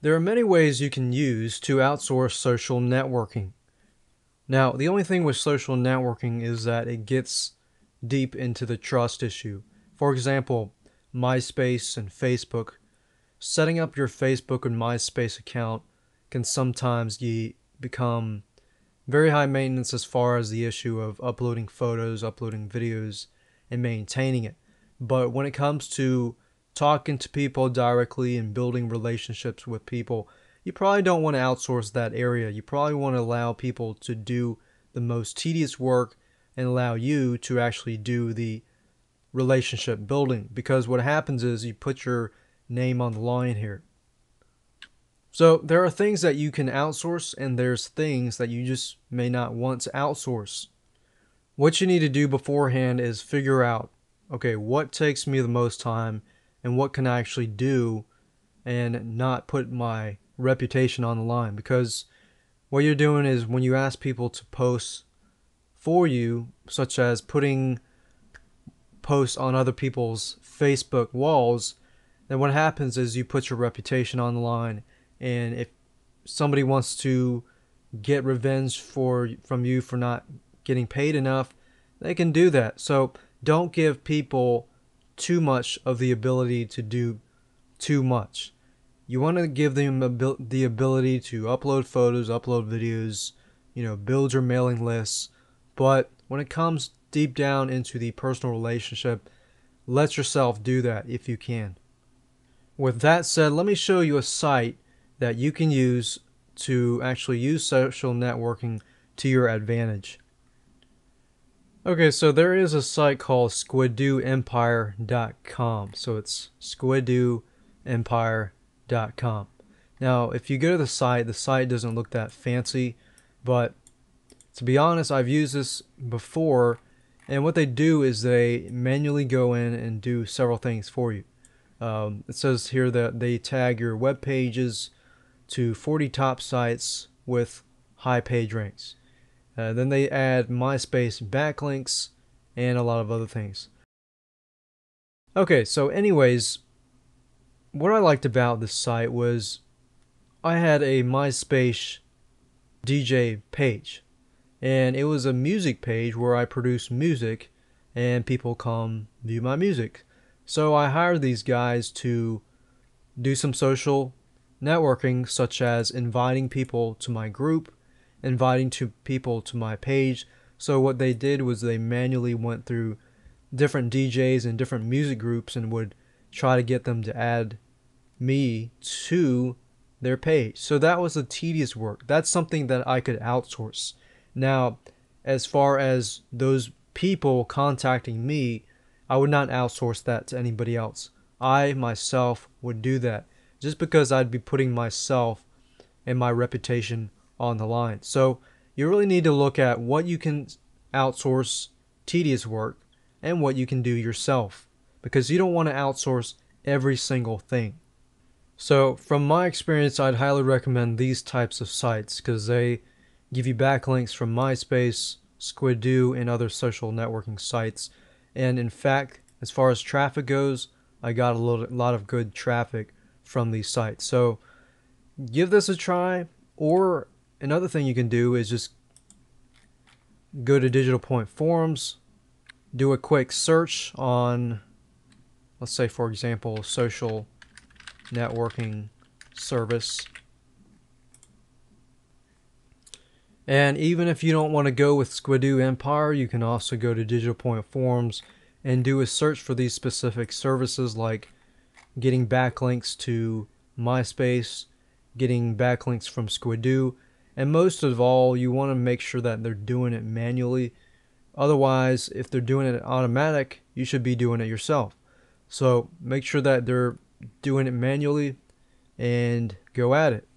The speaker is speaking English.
There are many ways you can use to outsource social networking. Now, the only thing with social networking is that it gets deep into the trust issue. For example, MySpace and Facebook. Setting up your Facebook and MySpace account can sometimes become very high maintenance as far as the issue of uploading photos, uploading videos, and maintaining it. But when it comes to talking to people directly and building relationships with people, you probably don't want to outsource that area. You probably want to allow people to do the most tedious work and allow you to actually do the relationship building. Because what happens is you put your name on the line here. So there are things that you can outsource and there's things that you just may not want to outsource. What you need to do beforehand is figure out, okay, what takes me the most time and what can I actually do and not put my reputation on the line. Because what you're doing is when you ask people to post for you, such as putting posts on other people's Facebook walls, then what happens is you put your reputation on the line. And if somebody wants to get revenge from you for not getting paid enough, they can do that. So don't give people too much of the ability to do too much. You want to give them the ability to upload photos, upload videos, build your mailing lists. But when it comes deep down into the personal relationship, let yourself do that if you can. With that said, let me show you a site that you can use to actually use social networking to your advantage. Okay, so there is a site called squiddoempire.com. So it's squiddoempire.com. Now, if you go to the site doesn't look that fancy, but to be honest, I've used this before, and what they do is they manually go in and do several things for you. It says here that they tag your web pages to 40 top sites with high page ranks. Then they add MySpace backlinks and a lot of other things. Okay, so anyways, what I liked about this site was I had a MySpace DJ page, and it was a music page where I produce music and people come view my music. So I hired these guys to do some social networking, such as inviting people to my group, inviting people to my page. So what they did was they manually went through different DJs and different music groups and would try to get them to add me to their page. So that was a tedious work. That's something that I could outsource. Now, as far as those people contacting me, I would not outsource that to anybody else. I myself would do that just because I'd be putting myself and my reputation on the line. So you really need to look at what you can outsource tedious work and what you can do yourself, because you don't want to outsource every single thing. So from my experience, I'd highly recommend these types of sites because they give you backlinks from MySpace, Squiddo, and other social networking sites. And in fact, as far as traffic goes, I got a lot of good traffic from these sites. So give this a try. Or another thing you can do is just go to Digital Point Forums, do a quick search on, let's say for example, social networking service. And even if you don't want to go with Squiddo Empire, you can also go to Digital Point Forums and do a search for these specific services, like getting backlinks to MySpace, getting backlinks from Squiddo, and most of all, you want to make sure that they're doing it manually. Otherwise, if they're doing it automatic, you should be doing it yourself. So make sure that they're doing it manually and go at it.